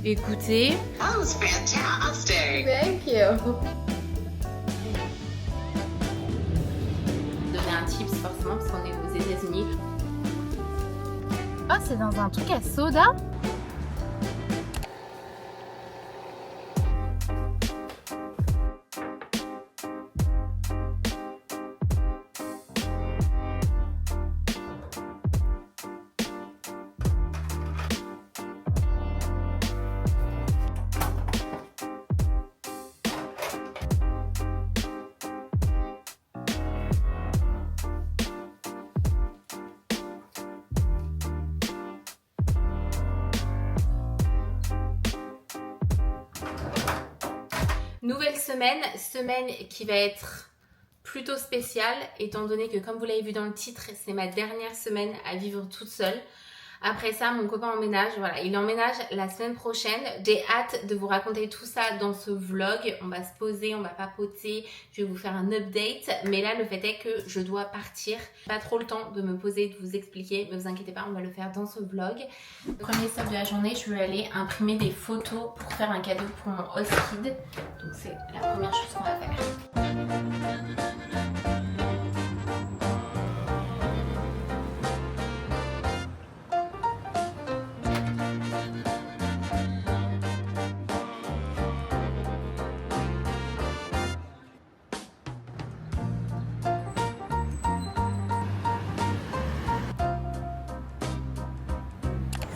Écoutez. That was fantastic. Thank you. Donner un tips forcément parce qu'on est aux États-Unis. Oh, c'est dans un truc à soda. Nouvelle semaine qui va être plutôt spéciale étant donné que comme vous l'avez vu dans le titre, c'est ma dernière semaine à vivre toute seule. Après ça, mon copain emménage, voilà, il emménage la semaine prochaine. J'ai hâte de vous raconter tout ça dans ce vlog. On va se poser, on va papoter, je vais vous faire un update. Mais là, le fait est que je dois partir. Pas trop le temps de me poser, de vous expliquer. Ne vous inquiétez pas, on va le faire dans ce vlog. Premier step de la journée, je vais aller imprimer des photos pour faire un cadeau pour mon host kid. Donc c'est la première chose qu'on va faire.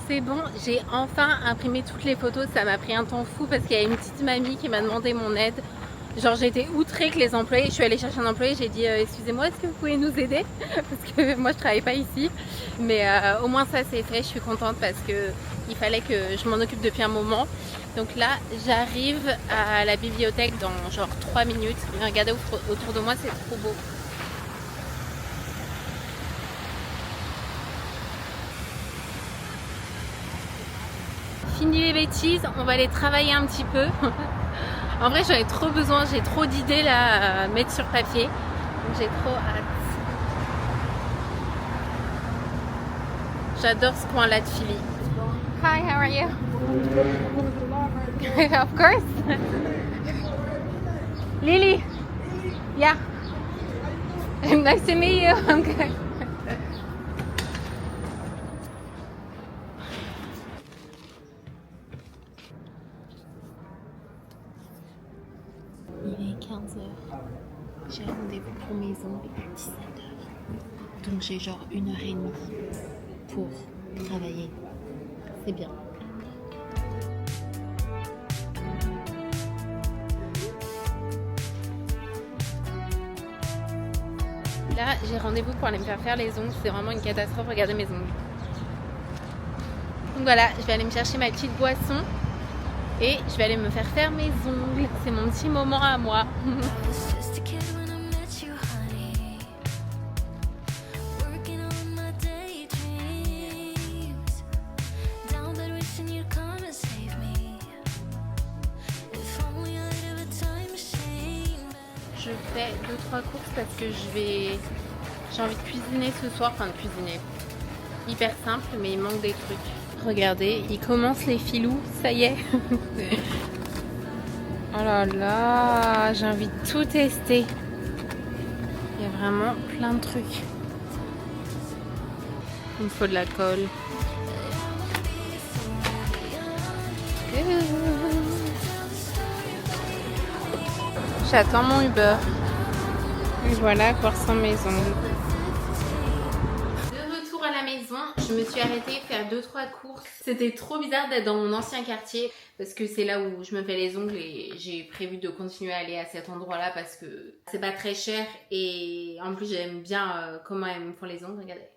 C'est bon, j'ai enfin imprimé toutes les photos, ça m'a pris un temps fou parce qu'il y a une petite mamie qui m'a demandé mon aide. Genre j'étais outrée que les employés, je suis allée chercher un employé, j'ai dit excusez-moi, est-ce que vous pouvez nous aider? Parce que moi je travaille pas ici. Mais au moins ça c'est fait, je suis contente parce que il fallait que je m'en occupe depuis un moment. Donc là j'arrive à la bibliothèque dans genre 3 minutes. Regardez autour de moi, c'est trop beau. Fini les bêtises, on va aller travailler un petit peu. En vrai j'en ai trop besoin, j'ai trop d'idées là à mettre sur papier. Donc j'ai trop hâte. J'adore ce coin là de Philly. Hi, how are you? Of course. Lily. Yeah. Nice to meet you. I'm good. Il est 15h. J'ai rendez-vous pour mes ongles à 17h. Donc j'ai genre 1h30 pour travailler. C'est bien. Là, j'ai rendez-vous pour aller me faire les ongles. C'est vraiment une catastrophe. Regardez mes ongles. Donc voilà, je vais aller me chercher ma petite boisson. Et je vais aller me faire mes ongles. C'est mon petit moment à moi. Je fais 2-3 courses parce que j'ai envie de cuisiner ce soir. Enfin de cuisiner. Hyper simple mais il manque des trucs. Regardez, il commence les filous, ça y est. Oh là là, j'ai envie de tout tester. Il y a vraiment plein de trucs. Il me faut de la colle. J'attends mon Uber. Et voilà à quoi ressemblent mes ongles. Je me suis arrêtée faire 2-3 courses. C'était trop bizarre d'être dans mon ancien quartier parce que c'est là où je me fais les ongles et j'ai prévu de continuer à aller à cet endroit-là parce que c'est pas très cher et en plus j'aime bien comment elles me font les ongles. Regardez.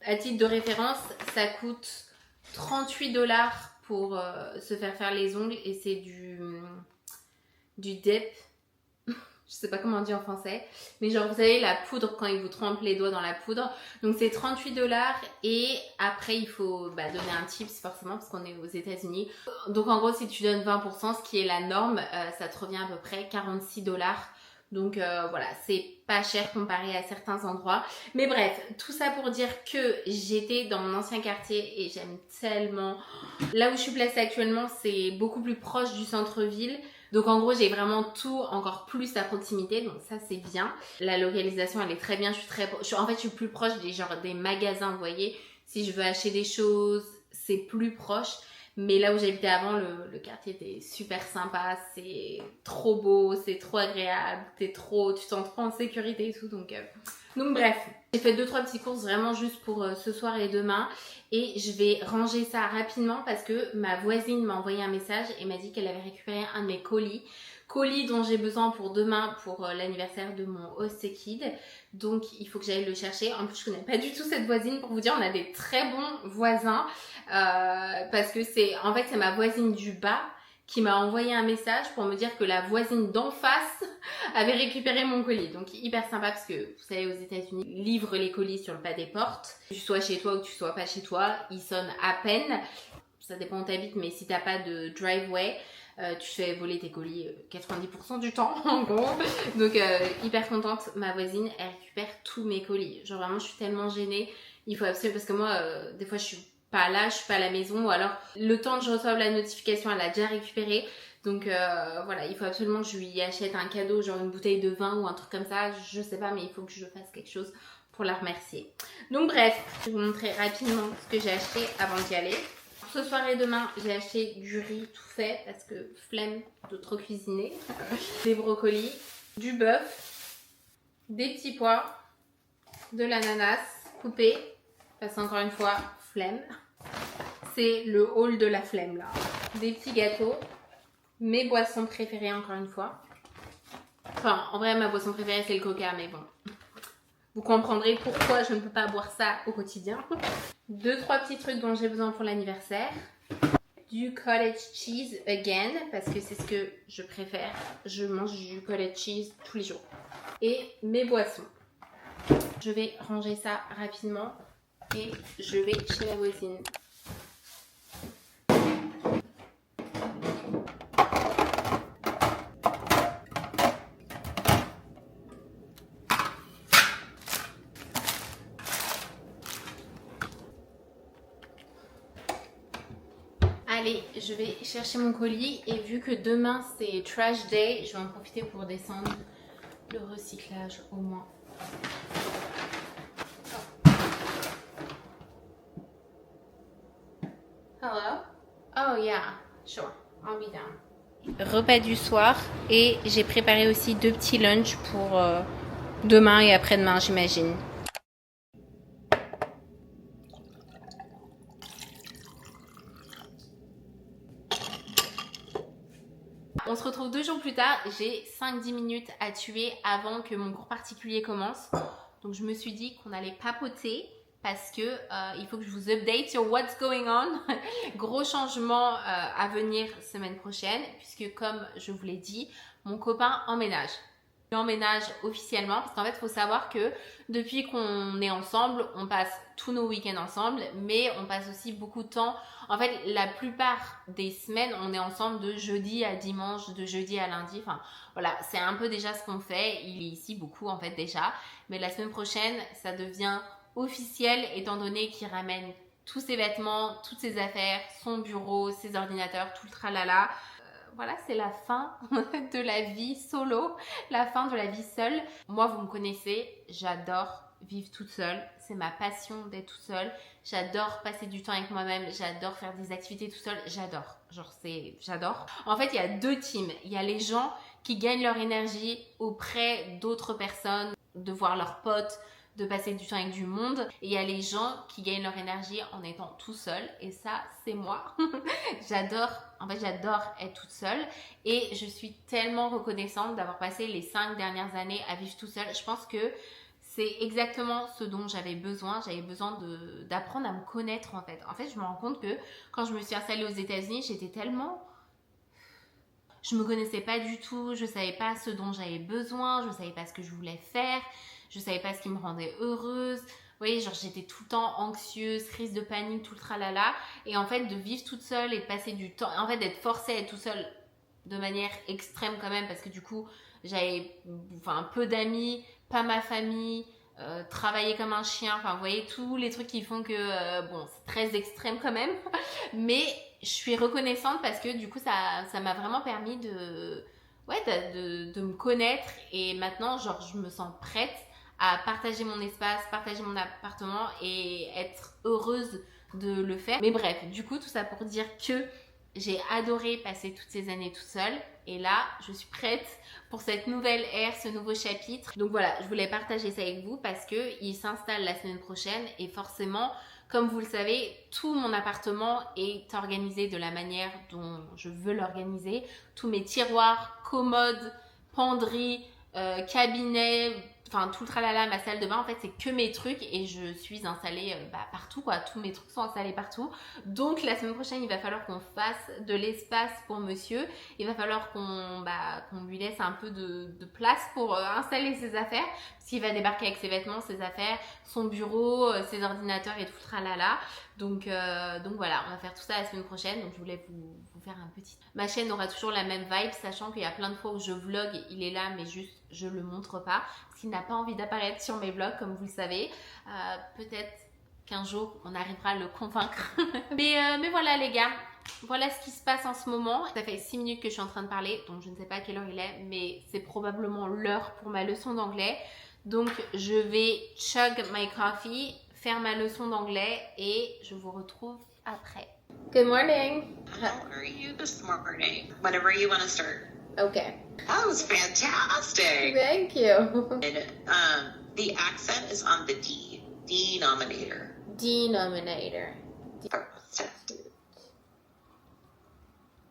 À titre de référence, ça coûte 38$ pour se faire les ongles et c'est du dip. Je sais pas comment on dit en français, mais genre vous savez la poudre quand ils vous trempent les doigts dans la poudre. Donc c'est 38$ et après il faut donner un tips forcément parce qu'on est aux États-Unis. Donc en gros si tu donnes 20%, ce qui est la norme, ça te revient à peu près 46$ Donc voilà, c'est pas cher comparé à certains endroits. Mais bref, tout ça pour dire que j'étais dans mon ancien quartier et j'aime tellement. Là où je suis placée actuellement, c'est beaucoup plus proche du centre-ville. Donc en gros, j'ai vraiment tout encore plus à proximité. Donc ça, c'est bien. La localisation, elle est très bien. En fait, je suis plus proche des magasins, vous voyez. Si je veux acheter des choses, c'est plus proche. Mais là où j'habitais avant, le quartier était super sympa, c'est trop beau, c'est trop agréable, tu te sens trop en sécurité et tout. Donc bref, j'ai fait 2-3 petites courses vraiment juste pour ce soir et demain. Et je vais ranger ça rapidement parce que ma voisine m'a envoyé un message et m'a dit qu'elle avait récupéré un de mes colis. Colis dont j'ai besoin pour demain pour l'anniversaire de mon host kid. Donc il faut que j'aille le chercher. En plus je connais pas du tout cette voisine, pour vous dire, on a des très bons voisins. Parce que c'est ma voisine du bas qui m'a envoyé un message pour me dire que la voisine d'en face avait récupéré mon colis. Donc hyper sympa parce que vous savez, aux États-Unis, ils livrent les colis sur le pas des portes. Que tu sois chez toi ou que tu sois pas chez toi, ils sonnent à peine. Ça dépend où t'habites, mais si t'as pas de driveway, tu fais voler tes colis 90% du temps en gros. Donc hyper contente, ma voisine elle récupère tous mes colis. Genre vraiment je suis tellement gênée. Il faut absolument, parce que moi des fois je suis pas là, je suis pas à la maison, ou alors le temps que je reçoive la notification elle a déjà récupéré. Donc voilà, il faut absolument que je lui achète un cadeau, genre une bouteille de vin ou un truc comme ça, je sais pas, mais il faut que je fasse quelque chose pour la remercier. Donc bref, je vais vous montrer rapidement ce que j'ai acheté avant d'y aller. Ce soir et demain, j'ai acheté du riz tout fait parce que flemme de trop cuisiner. Des brocolis, du bœuf, des petits pois, de l'ananas coupé parce qu'encore une fois, flemme. C'est le haul de la flemme là. Des petits gâteaux, mes boissons préférées encore une fois. Enfin, en vrai, ma boisson préférée c'est le coca, mais bon. Vous comprendrez pourquoi je ne peux pas boire ça au quotidien. 2-3 petits trucs dont j'ai besoin pour l'anniversaire. Du cottage cheese again, parce que c'est ce que je préfère. Je mange du cottage cheese tous les jours. Et mes boissons. Je vais ranger ça rapidement et je vais chez la voisine. Allez, je vais chercher mon colis et vu que demain c'est trash day, je vais en profiter pour descendre le recyclage au moins. Hello? Oh yeah, sure, I'll be down. Repas du soir et j'ai préparé aussi 2 petits lunchs pour demain et après-demain, j'imagine. On se retrouve 2 jours plus tard, j'ai 5-10 minutes à tuer avant que mon cours particulier commence. Donc je me suis dit qu'on allait papoter parce que il faut que je vous update sur what's going on. Gros changement à venir semaine prochaine puisque comme je vous l'ai dit, mon copain emménage. Il emménage officiellement parce qu'en fait il faut savoir que depuis qu'on est ensemble, on passe tous nos week-ends ensemble, mais on passe aussi beaucoup de temps. En fait, la plupart des semaines, on est ensemble de jeudi à dimanche, de jeudi à lundi. Enfin, voilà, c'est un peu déjà ce qu'on fait. Il est ici beaucoup, en fait, déjà. Mais la semaine prochaine, ça devient officiel, étant donné qu'il ramène tous ses vêtements, toutes ses affaires, son bureau, ses ordinateurs, tout le tralala. Voilà, c'est la fin de la vie solo, la fin de la vie seule. Moi, vous me connaissez, j'adore vivre toute seule. C'est ma passion d'être toute seule. J'adore passer du temps avec moi-même. J'adore faire des activités toute seule. J'adore. J'adore. En fait, il y a 2 teams. Il y a les gens qui gagnent leur énergie auprès d'autres personnes, de voir leurs potes, de passer du temps avec du monde. Et il y a les gens qui gagnent leur énergie en étant tout seul. Et ça, c'est moi. J'adore être toute seule. Et je suis tellement reconnaissante d'avoir passé les 5 dernières années à vivre toute seule. Je pense que c'est exactement ce dont j'avais besoin. J'avais besoin d'apprendre à me connaître en fait. En fait, je me rends compte que quand je me suis installée aux États-Unis, j'étais tellement... Je me connaissais pas du tout, je savais pas ce dont j'avais besoin, je savais pas ce que je voulais faire, je savais pas ce qui me rendait heureuse. Vous voyez, genre j'étais tout le temps anxieuse, crise de panique, tout le tralala. Et en fait, de vivre toute seule et de passer du temps, en fait d'être forcée à être toute seule de manière extrême quand même, parce que du coup, j'avais peu d'amis, pas ma famille, travailler comme un chien, enfin vous voyez tous les trucs qui font que bon c'est très extrême quand même, mais je suis reconnaissante parce que du coup ça m'a vraiment permis de me connaître et maintenant genre je me sens prête à partager mon espace, partager mon appartement et être heureuse de le faire. Mais bref, du coup tout ça pour dire que j'ai adoré passer toutes ces années toute seule et là je suis prête pour cette nouvelle ère, ce nouveau chapitre. Donc voilà, je voulais partager ça avec vous parce que il s'installe la semaine prochaine et forcément, comme vous le savez, tout mon appartement est organisé de la manière dont je veux l'organiser. Tous mes tiroirs, commodes, penderies, cabinets, enfin tout le tralala, ma salle de bain, en fait c'est que mes trucs et je suis installée partout quoi, tous mes trucs sont installés partout. Donc la semaine prochaine il va falloir qu'on fasse de l'espace pour monsieur, il va falloir qu'on lui laisse un peu de place pour installer ses affaires, parce qu'il va débarquer avec ses vêtements, ses affaires, son bureau, ses ordinateurs et tout le tralala. Donc voilà, on va faire tout ça la semaine prochaine, donc je voulais vous faire un petit... Ma chaîne aura toujours la même vibe, sachant qu'il y a plein de fois où je vlog, il est là mais juste je le montre pas, parce qu'il n'a pas envie d'apparaître sur mes vlogs comme vous le savez. Peut-être qu'un jour on arrivera à le convaincre. mais voilà les gars, voilà ce qui se passe en ce moment. Ça fait 6 minutes que je suis en train de parler, donc je ne sais pas à quelle heure il est, mais c'est probablement l'heure pour ma leçon d'anglais. Donc je vais chug my coffee, faire ma leçon d'anglais et je vous retrouve après. Good morning. How are you this morning? Whenever you want to start. Okay. That was fantastic. Thank you. And, the accent is on the D. Denominator. Denominator.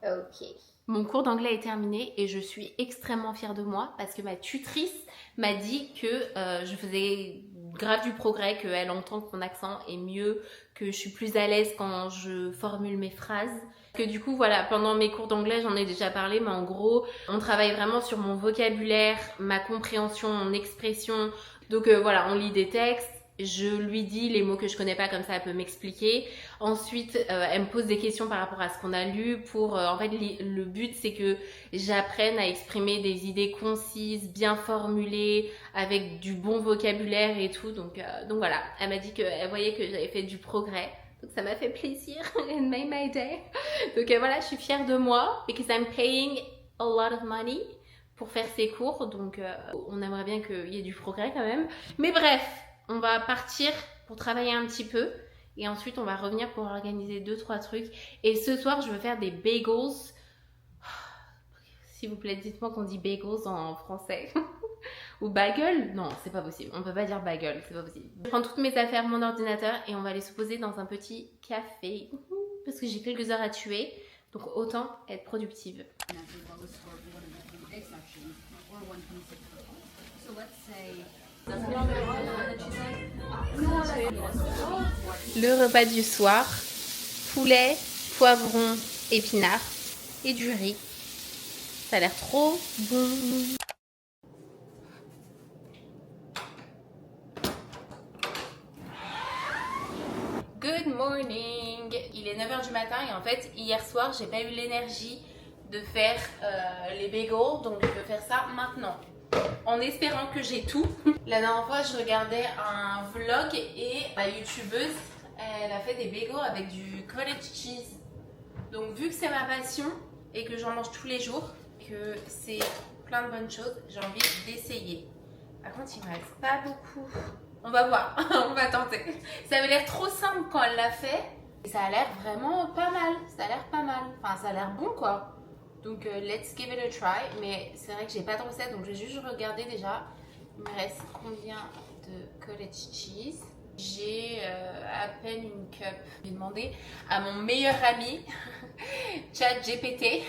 Ok. Mon cours d'anglais est terminé et je suis extrêmement fière de moi parce que ma tutrice m'a dit que je faisais grave du progrès, qu'elle entend que mon accent est mieux, que je suis plus à l'aise quand je formule mes phrases. Que du coup voilà, pendant mes cours d'anglais j'en ai déjà parlé, mais en gros on travaille vraiment sur mon vocabulaire, ma compréhension, mon expression. Donc voilà, on lit des textes, je lui dis les mots que je connais pas, comme ça elle peut m'expliquer. Ensuite elle me pose des questions par rapport à ce qu'on a lu pour en fait le but c'est que j'apprenne à exprimer des idées concises, bien formulées, avec du bon vocabulaire et tout. Donc voilà, elle m'a dit qu'elle voyait que j'avais fait du progrès. Donc ça m'a fait plaisir, it made my day. Donc voilà, je suis fière de moi because I'm paying a lot of money pour faire ces cours. Donc on aimerait bien qu'il y ait du progrès quand même. Mais bref, on va partir pour travailler un petit peu et ensuite on va revenir pour organiser 2-3 trucs. Et ce soir, je veux faire des bagels. S'il vous plaît, dites-moi qu'on dit bagels en français. Ou bagel? Non, c'est pas possible. On peut pas dire bagel, c'est pas possible. Je prends toutes mes affaires, mon ordinateur et on va les se poser dans un petit café. Parce que j'ai quelques heures à tuer. Donc autant être productive. Le repas du soir. Poulet, poivron, épinards et du riz. Ça a l'air trop bon. Good morning. Il est 9h du matin et en fait hier soir j'ai pas eu l'énergie de faire les bagels, donc je vais faire ça maintenant en espérant que j'ai tout. La dernière fois je regardais un vlog et la youtubeuse elle a fait des bagels avec du cottage cheese. Donc vu que c'est ma passion et que j'en mange tous les jours, que c'est plein de bonnes choses, j'ai envie d'essayer. Par contre il me reste pas beaucoup. On va voir, on va tenter. Ça avait l'air trop simple quand elle l'a fait. Et ça a l'air vraiment pas mal. Ça a l'air pas mal. Enfin, ça a l'air bon quoi. Donc, let's give it a try. Mais c'est vrai que j'ai pas de recette, donc je vais juste regarder déjà. Il me reste combien de cottage cheese? J'ai à peine une cup. J'ai demandé à mon meilleur ami, ChatGPT,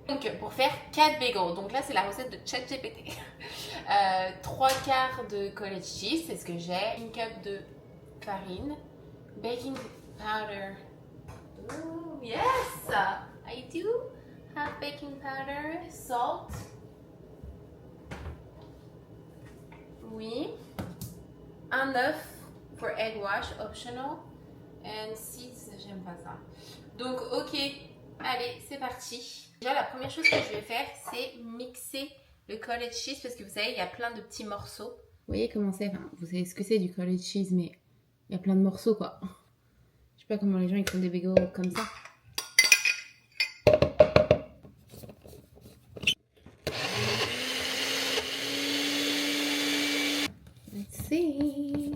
donc pour faire 4 bagels. Donc là, c'est la recette de ChatGPT. 3 quarts de cottage cheese, c'est ce que j'ai. Une cup de farine. Baking powder. Ooh, yes! I do have baking powder. Salt. Oui. Un œuf for egg wash, optional. And seeds, j'aime pas ça. Donc, ok. Allez, c'est parti. Déjà, la première chose que je vais faire, c'est mixer le cottage cheese parce que vous savez, il y a plein de petits morceaux. Vous voyez comment c'est, enfin, vous savez ce que c'est du cottage cheese, mais il y a plein de morceaux quoi. Je sais pas comment les gens ils font des bagels comme ça. Let's see.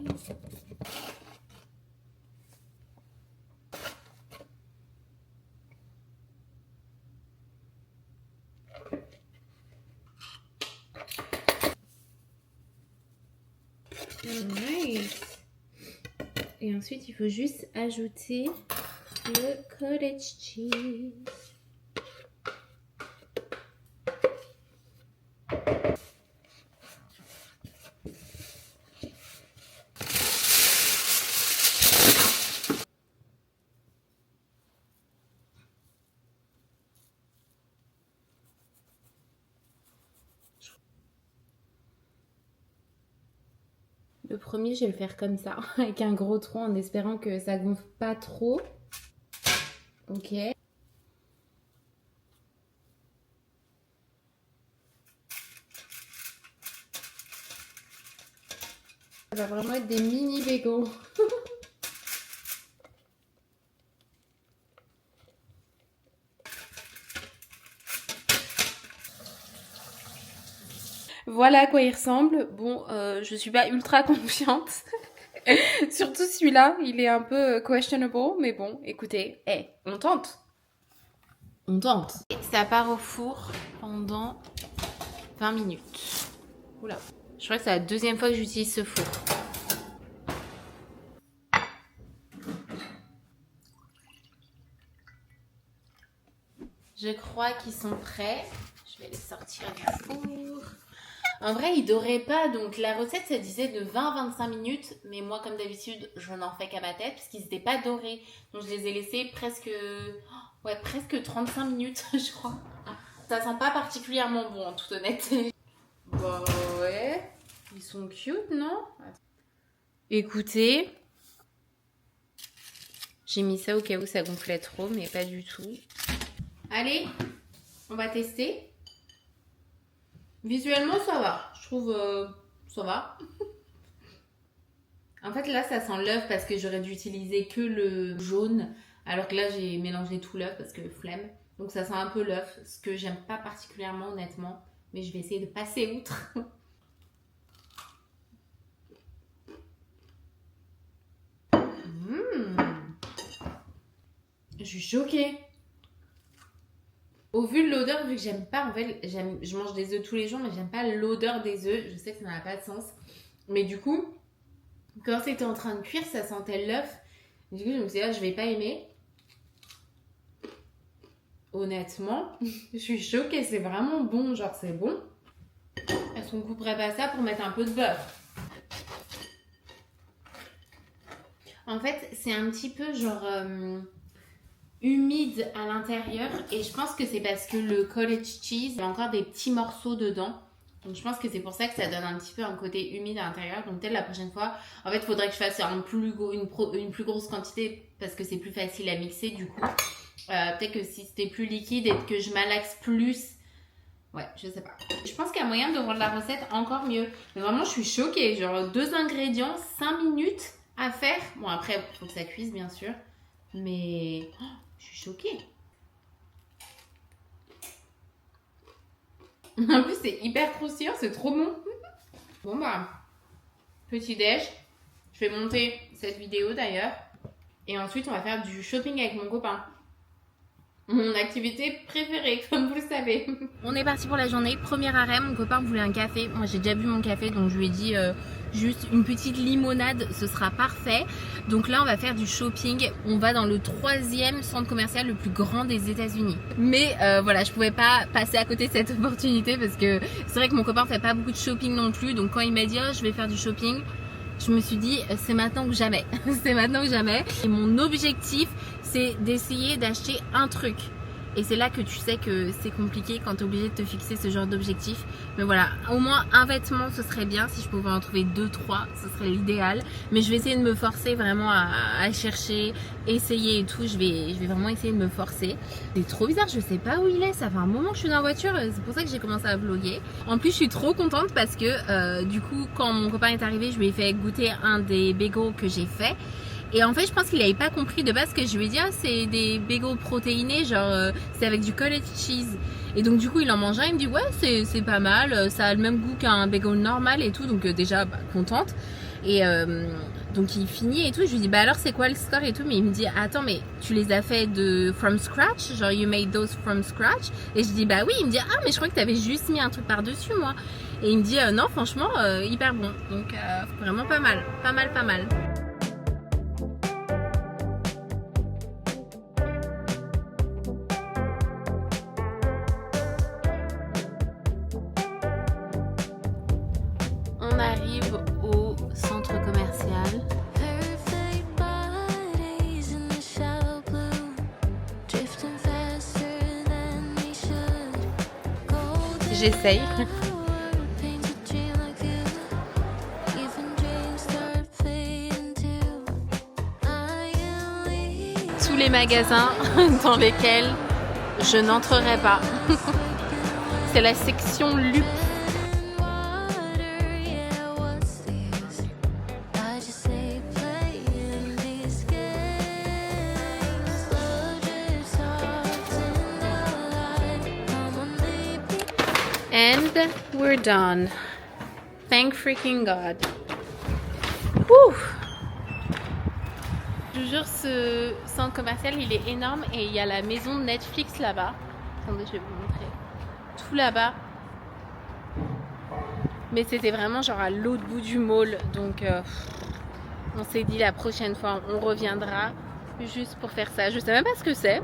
Nice. Et ensuite, il faut juste ajouter le cottage cheese. Le premier, je vais le faire comme ça, avec un gros tronc, en espérant que ça gonfle pas trop. Ok. Ça va vraiment être des mini bagels. Voilà à quoi il ressemble. Bon, je suis pas ultra confiante. Surtout celui-là, il est un peu questionable. Mais bon, écoutez, on tente. On tente. Et ça part au four pendant 20 minutes. Oula. Je crois que c'est la deuxième fois que j'utilise ce four. Je crois qu'ils sont prêts. Je vais les sortir du four. En vrai, ils doraient pas. Donc, la recette, ça disait de 20 à 25 minutes. Mais moi, comme d'habitude, je n'en fais qu'à ma tête. Parce qu'ils n'étaient pas dorés. Donc, je les ai laissés presque 35 minutes, je crois. Ça sent pas particulièrement bon, en toute honnêteté. Bah ouais. Ils sont cute, non? Écoutez. J'ai mis ça au cas où ça gonflait trop, mais pas du tout. Allez, on va tester. Visuellement, ça va. Je trouve ça va. En fait, là, ça sent l'œuf parce que j'aurais dû utiliser que le jaune. Alors que là, j'ai mélangé tout l'œuf parce que flemme. Donc, ça sent un peu l'œuf, ce que j'aime pas particulièrement, honnêtement. Mais je vais essayer de passer outre. Je suis choquée. Au vu de l'odeur, vu que j'aime pas, en fait, je mange des œufs tous les jours, mais j'aime pas l'odeur des œufs. Je sais que ça n'a pas de sens. Mais du coup, quand c'était en train de cuire, ça sentait l'œuf. Du coup, je me suis dit, je vais pas aimer. Honnêtement, je suis choquée. C'est vraiment bon. Genre, c'est bon. Est-ce qu'on couperait pas ça pour mettre un peu de beurre? En fait, c'est un petit peu genre... humide à l'intérieur et je pense que c'est parce que le cottage cheese, il y a encore des petits morceaux dedans, donc je pense que c'est pour ça que ça donne un petit peu un côté humide à l'intérieur. Donc peut-être la prochaine fois, en fait il faudrait que je fasse une plus grosse quantité parce que c'est plus facile à mixer du coup. Peut-être que si c'était plus liquide et que je malaxe plus, ouais, je sais pas. Je pense qu'il y a moyen de rendre la recette encore mieux, mais vraiment je suis choquée. Genre 2 ingrédients, 5 minutes à faire. Bon après il faut que ça cuise bien sûr, mais je suis choquée. En plus, c'est hyper croustillant, c'est trop bon. Bon bah, petit déj. Je vais monter cette vidéo d'ailleurs. Et ensuite, on va faire du shopping avec mon copain. Mon activité préférée, comme vous le savez. On est parti pour la journée. Premier arrêt, mon copain voulait un café. Moi, j'ai déjà bu mon café, donc je lui ai dit juste une petite limonade, ce sera parfait. Donc là, on va faire du shopping. On va dans le 3e centre commercial le plus grand des États-Unis. Mais voilà, je pouvais pas passer à côté de cette opportunité parce que c'est vrai que mon copain fait pas beaucoup de shopping non plus. Donc quand il m'a dit je vais faire du shopping, je me suis dit c'est maintenant ou jamais. C'est maintenant ou jamais. Et mon objectif, c'est d'essayer d'acheter un truc. Et c'est là que tu sais que c'est compliqué quand tu es obligé de te fixer ce genre d'objectif. Mais voilà, au moins un vêtement ce serait bien. Si je pouvais en trouver 2-3, ce serait l'idéal. Mais je vais essayer de me forcer vraiment à chercher, essayer et tout. Je vais vraiment essayer de me forcer. C'est trop bizarre, je sais pas où il est. Ça fait un moment que je suis dans la voiture. C'est pour ça que j'ai commencé à vlogger. En plus, je suis trop contente parce que du coup, quand mon copain est arrivé, je lui ai fait goûter un des bagels que j'ai fait. Et en fait, je pense qu'il n'avait pas compris de base que je lui ai dit ah, c'est des bagels protéinés, genre c'est avec du cottage cheese. Et donc du coup, il en mange un, il me dit ouais, c'est pas mal, ça a le même goût qu'un bagel normal et tout, donc déjà contente. Et donc il finit et tout, je lui dis bah alors c'est quoi le score et tout, mais il me dit attends mais tu les as fait from scratch, genre you made those from scratch. Et je dis bah oui, il me dit ah mais je crois que t'avais juste mis un truc par dessus moi. Et il me dit non franchement hyper bon, donc vraiment pas mal. On arrive au centre commercial. J'essaye. Tous les magasins dans lesquels je n'entrerai pas. C'est la section luxe. And we're done. Thank freaking God. Wouh! Je vous jure, ce centre commercial, il est énorme et il y a la maison de Netflix là-bas. Attendez, je vais vous montrer. Tout là-bas. Mais c'était vraiment genre à l'autre bout du mall. Donc, on s'est dit la prochaine fois, on reviendra juste pour faire ça. Je sais même pas ce que c'est,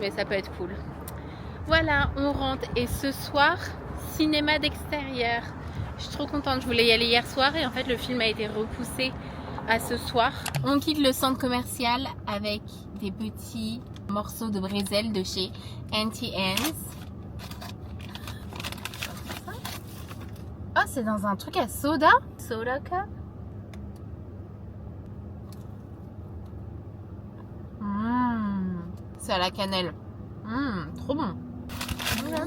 mais ça peut être cool. Voilà, on rentre et ce soir, cinéma d'extérieur. Je suis trop contente, je voulais y aller hier soir et en fait le film a été repoussé à ce soir. On quitte le centre commercial avec des petits morceaux de bretzel de chez Auntie Anne's. Oh, c'est dans un truc à soda? Soda cup? C'est à la cannelle. Trop bon. Voilà.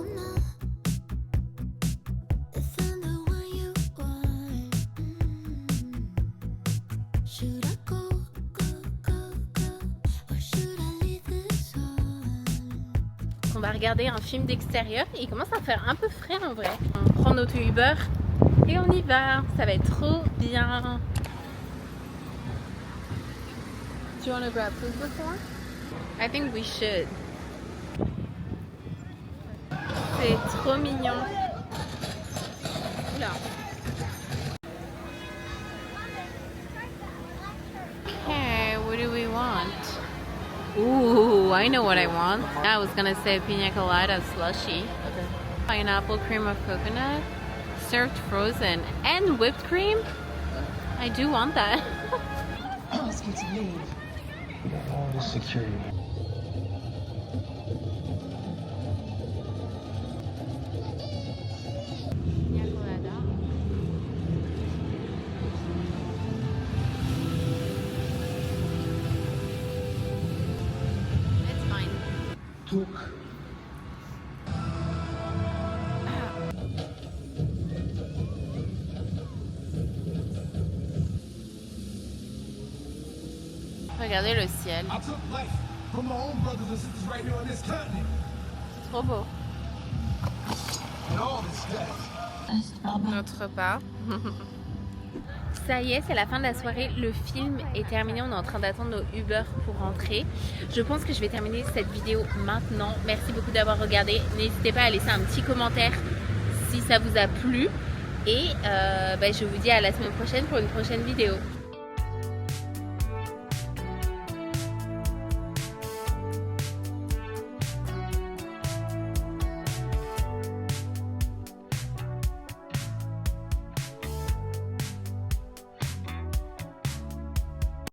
On va regarder un film d'extérieur. Il commence à faire un peu frais en vrai. On prend notre Uber et on y va. Ça va être trop bien. Do you want to grab food before? I think we should. C'est trop mignon. Oula. Okay, what do we want? Ooh, I know what I want. I was gonna say pina colada slushy. Okay. Pineapple cream of coconut, served frozen, and whipped cream. I do want that. Let's get to leave. We got all the security. Regardez le ciel. C'est trop beau. Notre repas. Ça y est, c'est la fin de la soirée. Le film est terminé. On est en train d'attendre nos Uber pour rentrer. Je pense que je vais terminer cette vidéo maintenant. Merci beaucoup d'avoir regardé. N'hésitez pas à laisser un petit commentaire si ça vous a plu. Et je vous dis à la semaine prochaine pour une prochaine vidéo.